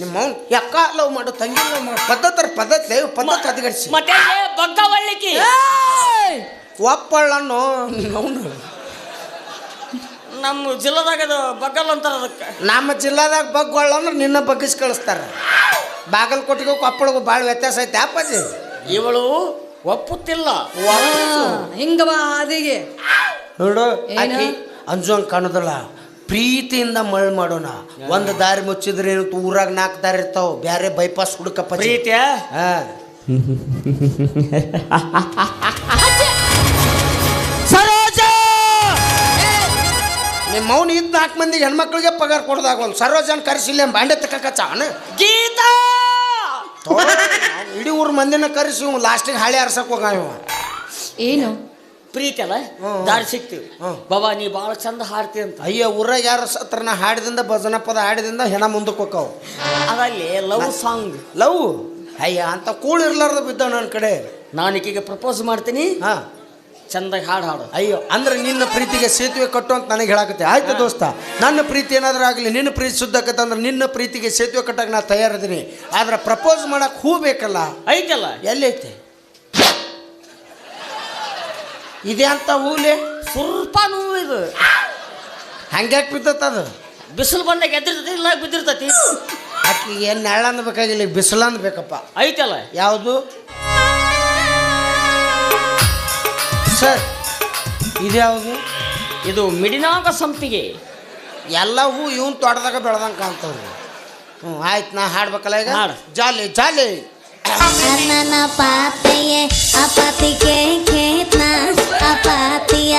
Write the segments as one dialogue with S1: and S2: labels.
S1: ನಿಮ್ಮ ಅವ್ನು ಯಾಕ ಲವ್ ಮಾಡು ತಂಗಿ ಲವ್ ಮಾಡು ಪದ್ಧತಿ ಅಧಿಗರಿಸಿ
S2: ಮತ್ತೆ ಬಗ್ಗ ಒಳ್ಳಿಕಿ
S1: ಒಪ್ಪಳ್ಳನ್ನು ಅವನು
S2: ನಮ್ಮ ಜಿಲ್ಲಾದಾಗ ಅದು ಬಗ್ಗಲ್ ಅಂತಾರ ಅದಕ್ಕೆ.
S1: ನಮ್ಮ ಜಿಲ್ಲಾದಾಗ ಬಗ್ಗೊಳ್ಳ ಅಂದ್ರೆ ನಿನ್ನ ಬಗ್ಗಿಸಿ ಕಳಿಸ್ತಾರ. ಬಾಗಲಕೋಟೆಗೂ ಕೊಪ್ಪಳಗೂ ಭಾಳ ವ್ಯತ್ಯಾಸ ಐತೆ ಅಪ್ಪಾಜಿ.
S2: ಇವಳು ಒಪ್ಪುತ್ತಿಲ್ಲ.
S3: ಹಿಂಗವ ಹಾದಿಗೆ
S1: ನೋಡು ಆಕಿ ಅಂಜುವಂಗೆ ಕಾಣೋದಲ್ಲ. ಪ್ರೀತಿಯಿಂದ ಮಳ್ ಮಾಡೋಣ. ಒಂದು ದಾರಿ ಮುಚ್ಚಿದ್ರೆ ಏನು ಊರಾಗ 4 ದಾರಿ ಇರ್ತಾವ. ಬ್ಯಾರೆ ಬೈಪಾಸ್ ಹುಡುಕಪ್ಪ.
S2: ಪ್ರೀತಿಯ
S1: ಸರೋಜ ನಿಮ್ಮ ಮೌನ ಇದ್ದ 4 ಮಂದಿಗೆ ಹೆಣ್ಮಕ್ಳಿಗೆ ಪಗಾರ ಕೊಡ್ದಾಗಲ್ಲ. ಸರೋಜನ್ ಕರೆಸಿಲ್ಲ ಬಾಂಡೆ ತಕ್ಕಚಾವನ
S2: ಗೀತಾ
S1: ಇಡೀ ಊರ್ ಮಂದಿನ ಕರೆಸಿ ಲಾಸ್ಟಿಗೆ ಹಾಳೆ ಆರ್ಸಕ್ ಹೋಗ.
S3: ಏನು
S2: ಪ್ರೀತಿ ಅಲ್ಲ ದಾರಿ ಸಿಗ್ತೀವಿ. ಬಾಬಾ ನೀ ಭಾಳ ಚಂದ ಹಾಡ್ತಿ ಅಂತ.
S1: ಅಯ್ಯ ಊರಾಗ ಯಾರ ಸತ್ರನ ಹಾಡಿದಿಂದ ಭಜನ ಪದ ಹಾಡಿದಿಂದ ಹೆಣ ಮುಂದಕ್ಕೆ ಹೋಕ್ಕವು.
S2: ಅದಲ್ಲಿ ಲವ್ ಸಾಂಗ್.
S1: ಲವ್ ಅಯ್ಯ ಅಂತ ಕೂಳು ಇರ್ಲಾರ್ದ ಬಿದ್ದಾವ ನನ್ನ ಕಡೆ.
S2: ನಾನು ಈಗೀಗ ಪ್ರಪೋಸ್ ಮಾಡ್ತೀನಿ. ಚಂದಾಗಿ ಹಾಡು.
S1: ಅಯ್ಯೋ ಅಂದ್ರೆ ನಿನ್ನ ಪ್ರೀತಿಗೆ ಸೇತುವೆ ಕಟ್ಟು ಅಂತ ನನಗೆ ಹೇಳಾಕತ್ತೆ. ಆಯ್ತು ದೋಸ್ತ, ನನ್ನ ಪ್ರೀತಿ ಏನಾದ್ರೂ ಆಗಲಿ, ನಿನ್ನ ಪ್ರೀತಿ ಶುದ್ಧಕತ್ತೆ ಅಂದ್ರೆ ನಿನ್ನ ಪ್ರೀತಿಗೆ ಸೇತುವೆ ಕಟ್ಟಕ್ಕೆ ನಾ ತಯಾರಿದ್ದೀನಿ. ಆದ್ರೆ ಪ್ರಪೋಸ್ ಮಾಡಕ್ಕೆ ಹೂ ಬೇಕಲ್ಲ.
S2: ಐತಲ್ಲ
S1: ಎಲ್ಲೈತೆ ಇದೆ ಅಂತ ಹೂಲೆ
S2: ಸ್ವಲ್ಪ ನೋವು ಇದು.
S1: ಹಂಗ್ಯಾಕೆ ಬಿದ್ದತ್ತದು?
S2: ಬಿಸಿಲು ಬಂದಾಗ ಎದ್ದಿರ್ತತಿ ಇಲ್ಲ ಬಿದ್ದಿರ್ತತಿ.
S1: ಆಕಿಗೆ ಏನು ನೆಳ್ಳಂದು ಬೇಕಾಗಿಲ್ಲ, ಬಿಸಿಲಂದು ಬೇಕಪ್ಪ.
S2: ಐತಲ್ಲ
S1: ಯಾವುದು ಸರ್? ಇದು ಯಾವುದು?
S2: ಇದು ಮಿಡಿನಾಗ ಸಂಪಿಗೆ.
S1: ಎಲ್ಲ ಹೂ ಇವನ್ ತೋಟದಾಗ ಬೆಳೆದಂಗೆ ಕಾಣ್ತವ್ರಿ. ಆಯ್ತು ನಾ ಹಾಡ್ಬೇಕಲ್ಲ ಈಗ.
S2: ಹಾಡು.
S1: ಜಾಲಿ ಜಾಲಿ
S4: ನನ್ನ ಪಾತೆಯೇ ಅಪತಿಗೆ ಖೇತ್ನ ಅಪಾತಿಯ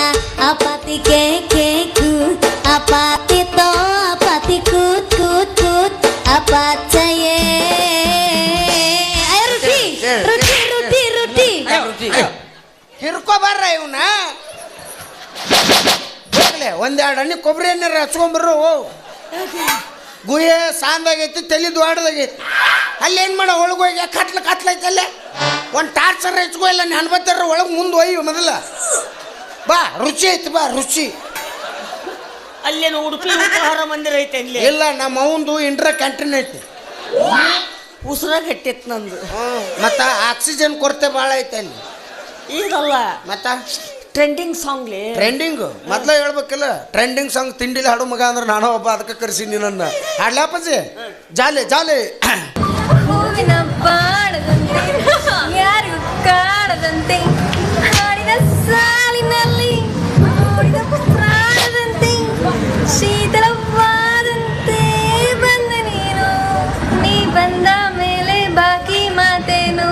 S4: ಅಪತಿಗೆ ಖೇಕು ಅಪಾತಿ ತೋ ಅಪಾತಿ ಕೂತ್ ಕೂತ್ ಕೂತ್ ಅಪಾಚಯೇ ರುಟಿ ರುಟಿ ರುಟಿ ರುಟಿ
S1: ಹಿರ್ಕೊಬಾರ್ರ ಇವನ್ನ. ಹೋಗ್ಲೆ 1-2 ಹಣ್ಣಿ ಕೊಬ್ಬರಿ ಎಣ್ಣೆ ಹಚ್ಕೊಂಬರ್ರು. ಗುಹೆ ಸಾಂದಾಗೈತಿ, ತಲೆ ದ್ವಾಡದಾಗೈತಿ. ಅಲ್ಲಿ ಏನು ಮಾಡೋ ಒಳಗೋಗಿ ಕತ್ಲೈತಿ ಅಲ್ಲೇ ಒಂದು ಟಾರ್ಚರ್ ಹಚ್ಕೋ. ಇಲ್ಲ ನೆನ್ಬತ್ತಾರ ಒಳಗೆ ಮುಂದೆ ಒಯ್ಯು ಮೊದಲ. ಬಾ ರುಚಿ ಐತಿ, ಬಾ ರುಚಿ.
S2: ಅಲ್ಲೇನು ಉಡುಪಿ ಉಪಹಾರ ಮಂದಿರ ಐತೆ ಅಲ್ಲಿ?
S1: ಇಲ್ಲ ನಮ್ಮ ಅವಂದು ಇಂಟ್ರಾ ಕ್ಯಾಂಟೀನ್ ಐತಿ.
S2: ಉಸಿರ ಗಟ್ಟಿತ್ತು ನಂದು.
S1: ಮತ್ತು ಆಕ್ಸಿಜನ್ ಕೊರತೆ ಭಾಳ ಐತೆ ಅಲ್ಲಿ.
S2: ಈಗಲ್ಲ
S1: ಮತ್ತು
S2: ಟ್ರೆಂಡಿಂಗ್ ಸಾಂಗ್ಲಿ.
S1: ಟ್ರೆಂಡಿಂಗ್ ಮೊದಲ ಹೇಳ್ಬೇಕಲ್ಲ. ಟ್ರೆಂಡಿಂಗ್ ಸಾಂಗ್ ತಿಂಡಿಲಿ ಹಾಡು ಮಗ ಅಂದ್ರೆ ನಾನು ಒಬ್ಬ, ಅದಕ್ಕೆ ಕರೆಸಿ ನನ್ನ ಹಾಡ್ಲಾಪಜಿ. ಜಾಲಿ ಜಾಲಿ
S3: ಹೂವಿನ ಬಾಡದಂತೆ ಯಾರಿಗೂ ಕಾಡದಂತೆ ಹಾಡಿನ ಸಾಲಿನಲ್ಲಿ ಮೂಡಿದ ಪ್ರಾಣದಂತೆ ಶೀತಲವಾದಂತೆ ಬಂದ ನೀನು. ನೀ ಬಂದ ಮೇಲೆ ಬಾಕಿ ಮಾತೇನು?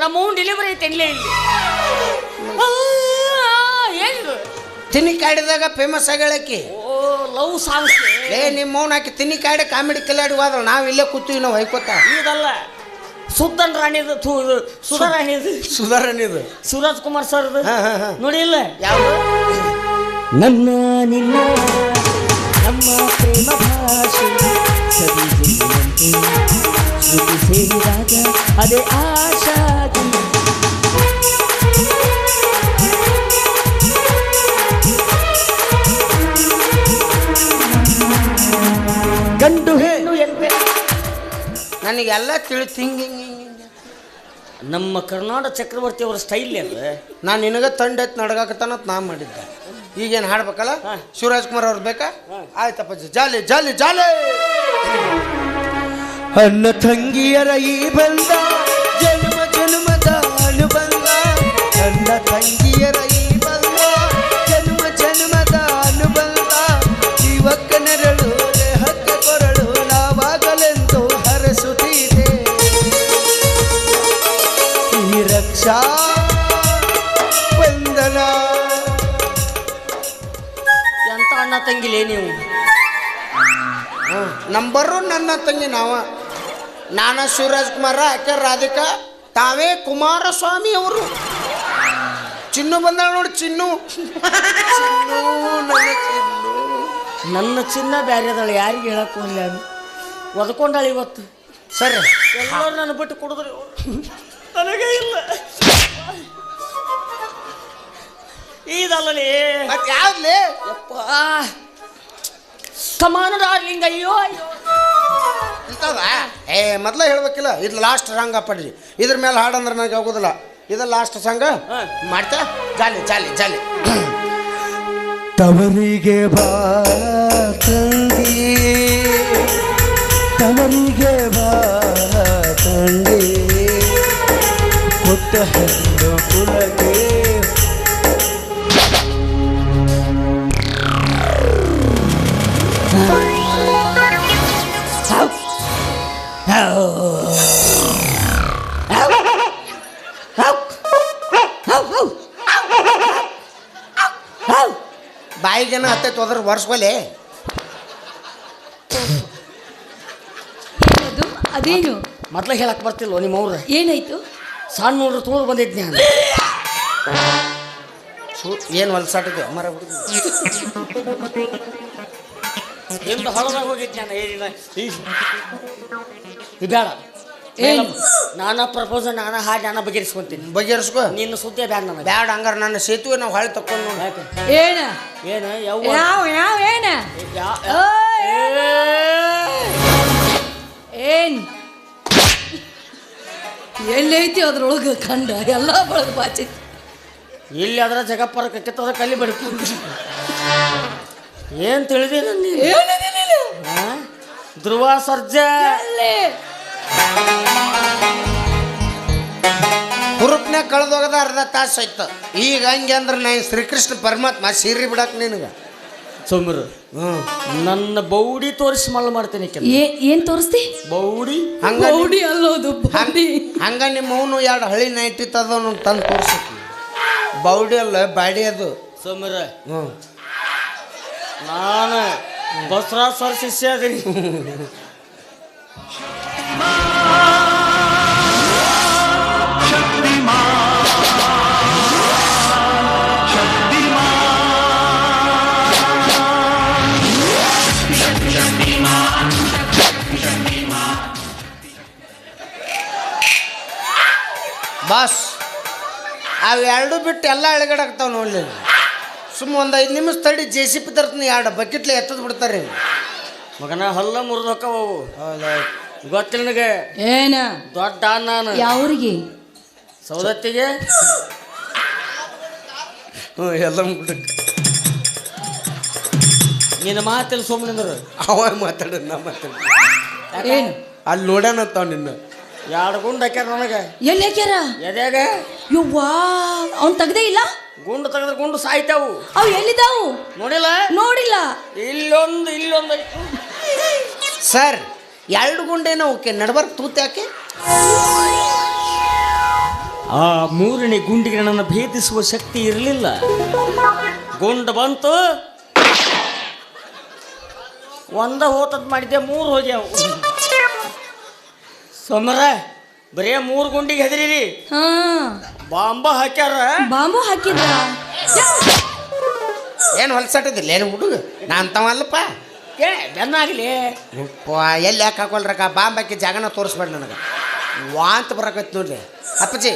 S2: ನಮ್ಮ ಡೆಲಿವರಿ ಐತೆ ಇಲ್ಲಿ. ಏನಿದು
S1: ತಿನ್ನಿ ಕಾಡಿದಾಗ ಫೇಮಸ್ ಆಗ್ಯಾಳಕಿ.
S2: ಓ ಲವ್ ಸಾಂಗ್ಸ್.
S1: ನಿಮ್ಮ ಮೌನ ಹಾಕಿ ತಿನ್ನಿ ಕಾಡಿ ಕಾಮಿಡಿ ಕಲ್ಲಾಡಿ ಹೋದ್ರ ನಾವು ಇಲ್ಲೇ ಕೂತೀವಿ. ನಾವು ಹೊಯ್ಕೋತ
S2: ಇದಲ್ಲ ಸುದ್ದನ್ ರಾಣಿದು ಸುಧಾರಾಣಿದು
S1: ಸುಧಾರಣೆದು
S2: ಶಿವರಾಜ್ ಕುಮಾರ್ ಸರ್ ನೋಡಿ ಇಲ್ಲ
S1: ಯಾವುದು?
S2: ನನ್ನ ನಿನ್ನ ನಮ್ಮ ಪ್ರೇಮ ಭಾಷೆ ಸವಿ ಜೀವಂತೆ ಶ್ರುತಿ ಸೇರಿದಾಗ ಅದೇ ಆಶಾ ಗಂಡು ಹೆಣ್ಣು ಎಂತೆ
S1: ನನಗೆಲ್ಲ ತಿಳಿತು. ಹಿಂಗೆ
S2: ನಮ್ಮ ಕರ್ನಾಟಕ ಚಕ್ರವರ್ತಿ ಅವರ ಸ್ಟೈಲ್ ಅದು.
S1: ನಾನು ನಿನಗೆ ತಂಡೈತ್ ನಡ್ಗಾಕತ್ತಾನಂತ ನಾ ಮಾಡಿದ್ದೆ. ಈಗೇನು ಹಾಡ್ಬೇಕಲ್ಲ? ಶಿವರಾಜ್ ಕುಮಾರ್ ಅವ್ರು ಬೇಕಾ? ಆಯ್ತಪ್ಪ ಜಾಲಿ ಜಾಲಿ ಜಾಲಿ. ಅಣ್ಣ ತಂಗಿಯರ ಈ ಬಂದ ಜನ್ಮ ಜನ್ಮದ ಅನುಬಂಧ. ಅಣ್ಣ ತಂಗಿಯರ ಈ ಬಂದ ಜನ್ಮ ಜನ್ಮದ ಅನುಬಂಧ. ಜೀವಕ್ಕನೆರಳು ದೇಹಕ್ಕೆ ಕೊರಳು ನಾವಾಗಲೆಂದು ಹರಸುತ್ತೀದೆ ಈ ರಕ್ಷಾ ಬಂಧನ.
S2: ಎಂತ ಅಣ್ಣ ತಂಗಿಲೇ ನೀವು?
S1: ನಂಬರು ನನ್ನ ತಂಗಿ ನಾನು ಶಿವರಾಜ್ ಕುಮಾರ, ಆಕೆ ರಾಧಿಕಾ, ತಾವೇ ಕುಮಾರಸ್ವಾಮಿ ಅವರು. ಚಿನ್ನು ಬಂದಾಳ ನೋಡಿ, ಚಿನ್ನು.
S2: ನನ್ನ ಚಿನ್ನ ಬ್ಯಾರೆದಳು ಯಾರಿಗೆ ಹೇಳಕ್ ಹೋಗ್ಲ? ಒದ್ಕೊಂಡಾಳ ಇವತ್ತು.
S1: ಸರಿ
S2: ಎಲ್ಲರೂ ನನ್ನ ಬಿಟ್ಟು ಕುಡಿದ್ರು ನನಗೆ ಇಲ್ಲ. ಇದಲ್ಲೇ
S1: ಮತ್ತೆ ಯಾವ್ದ್ಲಿ
S2: ಯಪ್ಪ ಕಮಾನ ಡಾರ್ಲಿಂಗ್. ಅಯ್ಯೋ ಅಯ್ಯೋ
S1: ಅಂತದ ಮೊದ್ಲ ಹೇಳ್ಬೇಕಿಲ್ಲ. ಇದು ಲಾಸ್ಟ್ ಸಾಂಗ್ ಪಡ್ರಿ. ಇದ್ರ ಮೇಲೆ ಹಾಡಂದ್ರೆ ನನಗೆ ಆಗೋದಿಲ್ಲ. ಇದು ಲಾಸ್ಟ್ ಸಾಂಗ್ ಮಾಡ್ತಾ ಜಾಲಿ ಜಾಲಿ ಜಾಲಿ. ತವರಿಗೆ ಬಾ ತಂಗಿ, ತವರಿಗೆ ಬಾ ತಂಗಿ, ಕೊಟ್ಟ ಹೆಣ್ಣು ಕುಲಗೆ ಬಾಯಿಗೇನ ಹತ್ತೈತೆ ಹೋದ್ರೆ ವರ್ಷಗೊಲೆ.
S3: ಏನದು? ಅದೇನು
S2: ಮೊದ್ಲ ಹೇಳಕ್ ಬರ್ತಿಲ್ವ ನಿಮ್ಮ ಅವ್ರ?
S3: ಏನಾಯ್ತು?
S2: ಸಣ್ಣ ನೋಡ್ರು ತೋರು ಬಂದಿದ್ದೆ ನಾನು.
S1: ಏನು ಹೊಲ್ಸಾಟಿದೆ ಮರ ಹುಡುಗ
S2: ಎಂದು ಹೊಳದಾಗ ಹೋಗಿದ್ದೆ ನಾನು. ಏನಿಲ್ಲ ಇದು ಬೇಡ.
S3: ಏನು?
S2: ನಾನಾ ಪ್ರಪೋಸಲ್ ನಾನಾ ಹಾಡಿ ನಾನಾ ಬಗೆಹರಿಸ್ಕೊಂತೀನಿ.
S1: ಬಗೆಹರಿಸ್ಕೊ.
S2: ನಿನ್ನ ಸುದ್ದಿ ಬ್ಯಾಡ ನನಗೆ.
S1: ಬ್ಯಾಡ ಹಂಗಾರ ನನ್ನ ಸೇತುವೆ ನಾವು ಹಾಳಿ ತಕೊಂಡು ನೋಡಿ.
S3: ಏನ
S2: ಏನು
S3: ಯಾವ ಏನ ಏನ್ ಎಲ್ಲೈತಿ ಅದ್ರೊಳಗ ಕಂಡ ಎಲ್ಲ ಬಳಗ ಬಾಚಿ.
S2: ಇಲ್ಲಿ ಅದರ ಜಗಪ್ಪರ ಕೆತ್ತದ ಕಲ್ಲಿ ಬಡ್ಕು. ಏನ್ ತಿಳಿದಿ ನನ್ನ ಧ್ರುವ ಸರ್ಜಾ
S1: ಹುರುಪ್ನ್ಯಾಗ ಕಳೆದೋಗದ ಅರ್ಧ ತಾಸು ಆಯ್ತು. ಈಗ ಹಂಗೆ ಅಂದ್ರೆ ನಾ ಶ್ರೀಕೃಷ್ಣ ಪರಮಾತ್ಮ ಸೀರೆ ಬಿಡಕ್ ನಿನಗೆ
S2: ಸೋಮರು ನನ್ನ ಬೌಡಿ ತೋರಿಸಿ ಮಳ್ಳ ಮಾಡ್ತೇನೆ.
S3: ಏನ್ ತೋರಿಸ್ತಿ?
S2: ಬೌಡಿ
S1: ಹಂಗ
S3: ಬೌಡಿ ಅಲ್ಲೋದು ಬೌಡಿ.
S1: ಹಂಗ ನಿಮ್ಮ ಅವನು ಎರಡು ಹಳಿ ನೈಟಿ ತದವನು ತಂದು ತೋರಿಸಕ್ಕೆ. ಬೌಡಿ ಅಲ್ಲ ಬಾಡಿ ಅದು.
S2: ಸೋಮರ ನಾನು ಬಸವರಾಜ್ ಸರ್ ಶಿಷ್ಯ ಅದೀನಿ.
S1: ಬಾಸ್ ಅವು ಎರಡು ಬಿಟ್ಟು ಎಲ್ಲ ಎಳಗಡಾಗ್ತಾವ ನೋಡ್ಲಿ. ಸುಮ್ಮ ಒಂದು 5 ನಿಮಿಷ ತಡಿ JCP ತರ್ತೀನಿ. 2 ಬಕೆಟ್ಲೆ ಎತ್ತದ್ ಬಿಡ್ತಾರೆ
S2: ಮಗನ ಹಲ್ಲ ಮುರಿದೋಕ್ಕವು.
S1: ಹೌದಾ
S2: ಗೊತ್ತಿಲ್ಲ ನನಗೆ.
S3: ಏನ
S2: ದೊಡ್ಡ ನಾನು
S3: ಯಾವ್ರಿಗೆ
S2: ಸೌದತ್ತಿಗೆ
S1: ಎಲ್ಲ
S2: ನಿನ್ನ ಮಾತಿಲ್ಲ ಸೋಮನಿಂದರು
S1: ಅವ ಮಾತಾಡ ನಾ ಮಾತಾಡ
S3: ಏನು
S1: ಅಲ್ಲಿ ನೋಡ್ಯಾನತ್ತಾವ ನಿನ್ನ
S2: 2 ಗುಂಡು ಹಾಕ್ಯಾರ ನನಗೆ.
S3: ಎಲ್ಲಿ ಹಾಕ್ಯಾರ?
S2: ಎದ್ಯಾಗ
S3: ಯವ್ವಾ ಅವ್ನ್ ತೆಗ್ದೇ ಇಲ್ಲ.
S2: ಗುಂಡು ತೆಗೆದ್ರೆ ಗುಂಡು ಸಾಯ್ತಾವು.
S3: ಅವ್ ಎಲ್ಲಿದ್ದಾವು?
S2: ನೋಡಿಲ್ಲ
S3: ನೋಡಿಲ್ಲ.
S2: ಇಲ್ಲೊಂದು
S1: ಸರ್ 2 ಗುಂಡೇನೋ ಓಕೆ ನಡ್ಬರ್ಕ್ ತೂತ್ ಯಾಕೆ?
S2: ಆ 3ನೇ ಗುಂಡಿಗೆ ನನ್ನ ಭೇದಿಸುವ ಶಕ್ತಿ ಇರಲಿಲ್ಲ. ಗುಂಡು ಬಂತು, ಒಂದ ಹೋತದ್ ಮಾಡಿದ್ದೆ, 3 ಹೋಗ್ಯಾವು. ಸೋಮರ ಬರೇ 3 ಗುಂಡಿಗೆ ಹೆದರಿರಿ.
S3: ಹಾ
S2: ಬಾಂಬ ಹಾಕ್ಯಾರ.
S3: ಬಾಂಬು ಹಾಕಿದ್ರ?
S1: ಏನು ಹೊಲ್ಸಾಟದಿಲ್ಲ ಏನು ಹುಡುಗ? ನಾ ಅಂತವಲ್ಲಪ್ಪ.
S2: ಬೆನ್ನಾಗ್ಲಿ
S1: ಎಲ್ಲಿ ಯಾಕೆ ಹಾಕೊಳ್ರಕ್ಕ? ಬಾಂಬ್ ಹಾಕಿ ಜಾಗನ ತೋರಿಸ್ಬೇಡ ನನಗೆ. ವಾಂತ ಬರಕೈತಿ ನೋಡ್ರಿ. ಅಪ್ಪಜಿ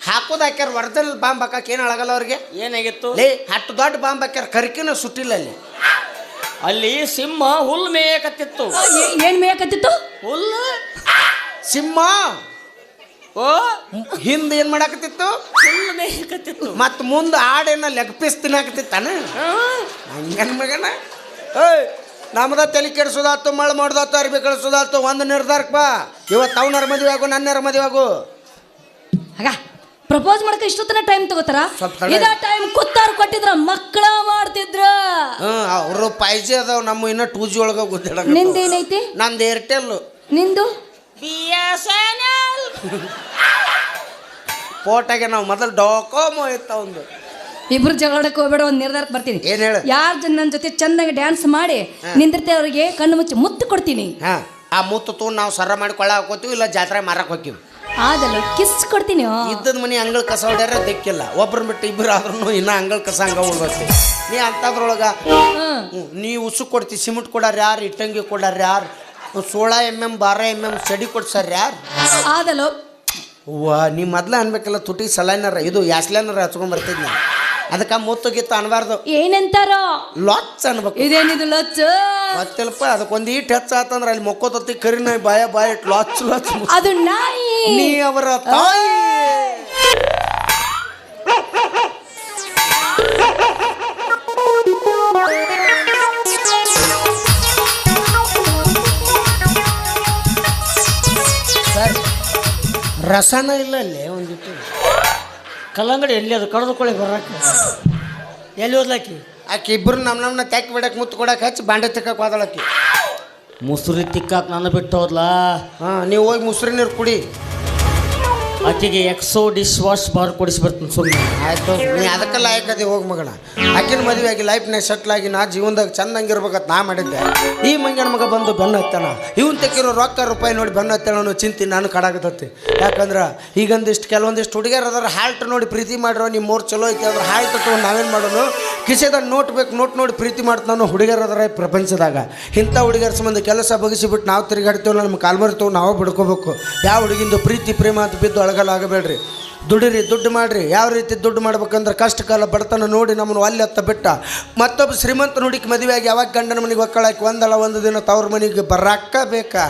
S1: ಹಾಕೋದು ಹಾಕ್ಯಾರ, ಒರಿಜಿನಲ್ ಬಾಂಬ್ ಹಾಕಕ್ಕೆ ಏನು ಅಳಗಲ್ಲ ಅವ್ರಿಗೆ.
S2: ಏನಾಗಿತ್ತು?
S1: ಲೇ ಅಷ್ಟು ದೊಡ್ಡ ಬಾಂಬ್ ಹಾಕ್ಯಾರ, ಕರ್ಕಿನ ಸುಟ್ಟಿಲ್ಲ ಅಲ್ಲಿ.
S2: ಅಲ್ಲಿ ಸಿಂಹ ಹುಲ್ಲು ಮೇಯಕತ್ತಿತ್ತು.
S3: ಏನ್ ಮೇಯಕತ್ತಿತ್ತು?
S2: ಹುಲ್ಲು
S1: ಸಿಂಹ
S2: ಓ
S1: ಹಿಂದೆ ಏನು ಮಾಡಾಕತ್ತಿತ್ತು?
S2: ಹುಲ್ಲು ಮೇಯಕತ್ತಿತ್ತು.
S1: ಮತ್ತು ಮುಂದೆ ಆಡೇನ ಲೆಗ್ ಪೀಸ್ ತಿನ್ನಾಕತ್ತಿತ್ತಾನ. ಹಂಗನ್ ಮಗನ ಏಯ್ ನಮ್ದ ತಲೆ ಕೆಡಿಸೋದಾತು, ಮಳೆ ಮಾಡೋದಾತು, ಅರ್ಬಿ ಕಳಿಸೋದಾತು, ಒಂದು ನಿರ್ಧಾರಕ್ಕೆ ಬಾ. ಇವತ್ತು ಅವನರ ಮದುವೆ ಆಗು, ನನ್ನರ ಮದುವೆ ಆಗು.
S3: ಆಗ ಪ್ರಪೋಸ್ ಮಾಡಕ್ಕೆ ಇಷ್ಟೊತ್ತನ ಟೈಮ್ ತಗೋತಾರ?
S1: ಸ್ವಲ್ಪ ತಡ.
S3: ಇದ ಟೈಮ್ ಕುತ್ತಾರು ಕೊಟ್ಟಿದ್ರ ಮಕ್ಕಳ ಮಾಡ್ತಿದ್ರ.
S1: ಅವರು ಪೈಜೆ ಅದಾವ, ನಮ್ಮ ಇನ್ನ 2G ಒಳಗೆ ಗುದ್ದಾಡ.
S3: ನಿಂದೇನೈತಿ?
S1: ನಂದು ಏರ್ಟೆಲ್.
S3: ನಿಂದು
S2: BSNL.
S1: ಫೋಟಾಗೆ ನಾವು ಮೊದಲು ಡಾಕೋಮೋ ಇತ್ತ ಒಂದು.
S3: ಇಬ್ರು ಜಗಳಕ್ಕೆ ಹೋಗ್ಬೇಡ, ಒಂದ್ ನಿರ್ಧಾರಕ್ಕೆ ಬರ್ತೀನಿ.
S1: ಏನ್ ಹೇಳ?
S3: ಯಾರ್ ನನ್ನ ಜೊತೆ ಚಂದಾಗಿ ಡ್ಯಾನ್ಸ್ ಮಾಡಿ ನಿಂದಿರ್ತೆ ಅವ್ರಿಗೆ ಕಣ್ಣು ಮುಚ್ಚಿ ಮುತ್ತು ಕೊಡ್ತೀನಿ.
S1: ಹಾ ಆ ಮುತ್ತು ತಗೊಂಡು ನಾವು ಸರ ಮಾಡಿ ಕೊಳ್ಳ ಹಾಕೋತೀವಿ, ಇಲ್ಲ ಜಾತ್ರೆ ಮಾರಕ್ಕೆ ಹೋಗ್ತೀವಿ.
S3: ಅದಲ್ಲ ಕಿಸ್ ಕೊಡ್ತೀನಿ.
S1: ಇದ್ದದ ಮನೆ ಅಂಗಳ ಕಸ ಹೊಡ್ಯಾರ ದಿಕ್ಕಿಲ್ಲ. ಒಬ್ರು ಬಿಟ್ಟು ಇಬ್ಬರು ಆದ್ರೂ ಇನ್ನ ಅಂಗಳ ಕಸ ಹಂಗ ಉಳ್ಬೇಕು. ನೀ ಅಂತದ್ರೊಳಗ ನೀ ಉಸು ಕೊಡ್ತಿ, ಸಿಮೆಂಟ್ ಕೊಡಾರ ಯಾರು, ಇಟ್ಟಂಗಿ ಕೊಡಾರ ಯಾರು, 16 mm 12 mm ಚಡಿ ಕೊಡ್ಸಾರ ಯಾರು
S3: ಆದಲೋ
S1: ವಾ ನೀ ಮೊದ್ಲ ಅನ್ಬೇಕಲ್ಲ ತುಟಿ ಸಲಾಯ್ನಾರ ಇದು ಯಾಸ್ಲಾನಾರ ಹಚ್ಕೊಂಡ್ ಬರ್ತಿದ್ನ ಅದಕ್ಕೆ ಮುತ್ತುಗಿತ್ತು ಅನ್ಬಾರ್ದು
S3: ಏನಂತಾರೋ
S1: ಲಾಚ್ ಅನ್ಬೇಕು
S3: ಇದೇನಿದು ಲಚ್ಚ
S1: ಗೊತ್ತಿಲ್ಲಪ್ಪ ಅದಕ್ಕೊಂದು ಈಟ್ ಹೆಚ್ಚಾತಂದ್ರೆ ಅಲ್ಲಿ ಮೊಕ್ಕೋತತ್ತಿ ಕರಿನ ಬಾಯ ಲಾಚ್ ಲಾಚ್
S3: ಅದು ನಾಯಿ
S1: ನೀ ಅವರ ತಾಯಿ ಸರ್ ರಸನ ಇಲ್ಲ ಅಲ್ಲೇ ಒಂದಿಟ್ಟು
S2: ಕಲ್ಲಂಗಡಿ ಎಲ್ಲಿ ಅದು ಕಡ್ದುಕೊಳ್ಳಿ ಬರಕ್ಕೆ ಎಲ್ಲಿ ಓದ್ಲಾಕಿ
S1: ಆಕೆ ಇಬ್ಬರು ನಮ್ಮನ್ನ ತ್ಯಾಕ್ ಬಿಡಕ್ಕೆ ಮುತ್ತು ಕೊಡಕ್ಕೆ ಹಚ್ಚಿ ಬಾಂಡೆ ತಿಕ್ಕಕ್ಕೆ ಹೋದಳಕ್ಕಿ
S2: ಮುಸುರಿ ತಿಕ್ಕಾಕ ನನ್ನ ಬಿಟ್ಟು ಹೋದ್ಲಾ
S1: ಹಾಂ ನೀವು ಹೋಗಿ ಮುಸ್ರಿ ನೀರು ಕುಡಿ
S2: ಆಕೆಗೆ ಎಕ್ಸೋ ಡಿಶ್ ವಾಶ್ ಬಾರ್ ಕೊಡಿಸಿ ಬರ್ತೀನಿ ಸುಮ್ಮನೆ
S1: ಆಯ್ತು ನೀ ಅದಕ್ಕೆ ಲಾಯಕದಿ ಹೋಗಿ ಮಗಣ ಆಕಿನ ಮದುವೆ ಆಗಿ ಲೈಫ್ನಾಗ ಸೆಟ್ಲ್ ಆಗಿ ನಾ ಜೀವನದಾಗ ಚಂದಂಗಿರ್ಬೇಕಂತ ನಾ ಮಾಡಿದ್ದೆ ಈ ಮಂಗನ ಮಗ ಬಂದು ಬೆನ್ನು ಹತ್ತಾನ ಇವನ್ ತೆಕ್ಕಿರೋ ರೊಕ್ಕ ರೂಪಾಯಿ ನೋಡಿ ಬೆನ್ನು ಹತ್ತಾನ ಅನ್ನೋ ಚಿಂತೆ ನಾನು ಕಡಾಗತತ್ತಿ ಯಾಕಂದ್ರೆ ಈಗೊಂದಿಷ್ಟು ಕೆಲವೊಂದಿಷ್ಟು ಹುಡುಗಿಯರು ಅದ್ರ ಹಾಲ್ಟ್ ನೋಡಿ ಪ್ರೀತಿ ಮಾಡಿರೋ ನಿಮ್ಮ ಮೂರು ಚಲೋ ಐತಿ ಅದ್ರ ಹಾಲ್ಟ್ ತೊಗೊಂಡು ನಾವೇನು ಮಾಡೋನು ಕಿಸೆದಾಗ ನೋಟ್ ಬೇಕು ನೋಟ್ ನೋಡಿ ಪ್ರೀತಿ ಮಾಡ್ತಾನೋ ಹುಡುಗಿಯರು ಅದರ ಪ್ರಪಂಚದಾಗ ಇಂಥ ಹುಡುಗಿಯರ ಸಂಬಂಧ ಕೆಲಸ ಬಗಿಸಿಬಿಟ್ಟು ನಾವು ತಿರುಗಾಡ್ತೀವಲ್ಲ ನಮ್ಮ ಕಾಲ್ಮರಿ ತೊಗೊಂಡು ನಾವು ಬಿಡ್ಕೋಬೇಕು ಯಾವ ಹುಡುಗಿಂದು ಪ್ರೀತಿ ಪ್ರೇಮ ಅಂತ ಬಿದ್ದು ಆಗಬೇಡ್ರಿ ದುಡಿರಿ ದುಡ್ಡು ಮಾಡಿರಿ ಯಾವ ರೀತಿ ದುಡ್ಡು ಮಾಡ್ಬೇಕಂದ್ರೆ ಕಷ್ಟ ಕಾಲ ಬಡತನ ನೋಡಿ ನಮ್ಮನ್ನು ಅಲ್ಲಿ ಹತ್ತ ಬಿಟ್ಟ ಮತ್ತೊಬ್ಬ ಶ್ರೀಮಂತ ನುಡಿಕೆ ಮದುವೆಯಾಗಿ ಯಾವಾಗ ಗಂಡನ ಮನೆಗೆ ಒಕ್ಕಳಾಕಿ ಒಂದು ದಿನ ತವ್ರ ಮನೆಗೆ ಬರಕ್ಕ ಬೇಕಾ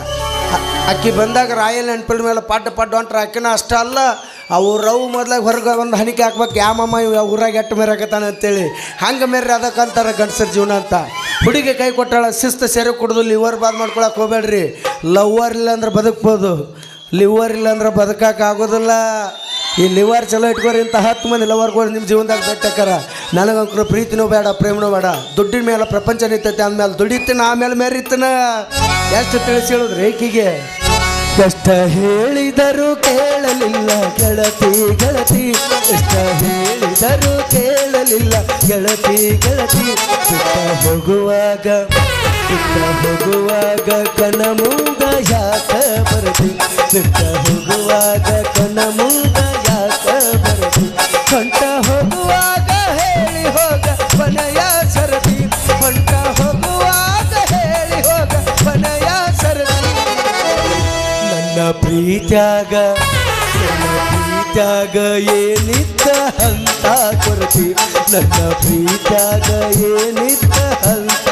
S1: ಅಕ್ಕಿ ಬಂದಾಗ ರಾಯಲ್ ಎನ್ಫೀಲ್ಡ್ ಮೇಲೆ ಪಾಡ್ಡು ಹೊಂಟ್ರೆ ಅಕ್ಕಿನ ಅಷ್ಟ ಅಲ್ಲ ಅವ್ರವು ಮೊದ್ಲಾಗ ಹೊರಗೆ ಒಂದು ಹಣಿಕೆ ಹಾಕ್ಬೇಕು ಯಾಮಮ್ಮ ಊರಾಗ ಎಟ್ಟು ಮೇರಾಕತ್ತಾನೆ ಅಂತೇಳಿ ಹಂಗೆ ಮೇರೆ ಅದಕ್ಕಂತಾರೆ ಗಂಡಸರ ಜೀವನ ಅಂತ ಹುಡುಗಿ ಕೈ ಕೊಟ್ಟಾಳ ಶಿಸ್ತು ಸೇರೆ ಕುಡ್ದು ಲಿವರ್ ಬಾದ್ ಮಾಡ್ಕೊಳಕ್ಕೆ ಹೋಗ್ಬೇಡ್ರಿ ಲವರ್ ಇಲ್ಲ ಅಂದ್ರೆ ಬದುಕ್ಬೋದು ಲಿವರ್ ಇಲ್ಲ ಅಂದ್ರೆ ಬದುಕಾಗೋದಿಲ್ಲ ಈ ಲಿವರ್ ಚಲೋ ಇಟ್ಕೋರಿ ಇಂಥ 10 ಮಂದಿ ಲವರ್ಗಳು ನಿಮ್ಮ ಜೀವನದಾಗ ಬೆಟ್ಟಕ್ಕಾರ ನನಗಂಕರು ಪ್ರೀತಿನೂ ಬೇಡ ಪ್ರೇಮನೂ ಬೇಡ ದುಡ್ಡಿನ ಮೇಲೆ ಪ್ರಪಂಚ ನಿಂತೈತೆ ಅಂದಮೇಲೆ ದುಡಿತೀನ ಆಮೇಲೆ ಮೇರಿತನ ಎಷ್ಟು ತಿಳಿಸಿ ಹೇಳಿದ್ರಿ ಏಕಿಗೆ ಕಷ್ಟ ಹೇಳಿದರೂ ಕೇಳಲಿಲ್ಲ ಗೆಳತಿ ಕಷ್ಟ ಹೇಳಿದರೂ ಕೇಳಲಿಲ್ಲ ಗೆಳತಿ ಹೋಗುವಾಗ ಕಣ ಮುಂದ ಯಾಕ ಬರತಿ ಹೋಗುವಾಗ ಕಣ ಮುಂದ ಯಾಕ ಬರತಿ ಹೊಂಟ ಹೋಗುವಾಗ ಹೇಳಿ ಹೋಗ ಕೊನೆಯ ಸರದಿ ಹೊಂಟ ಹೋಗುವಾಗ ಹೇಳಿ ಹೋಗ ಕೊನೆಯ ಸರದಿ ನನ್ನ ಪ್ರೀತ್ಯಾಗ ಏನಿದ್ದ ಅಂತ ಕೊರತಿ ನನ್ನ ಪ್ರೀತ್ಯಾಗ ಏನಿದ್ದ ಅಂತ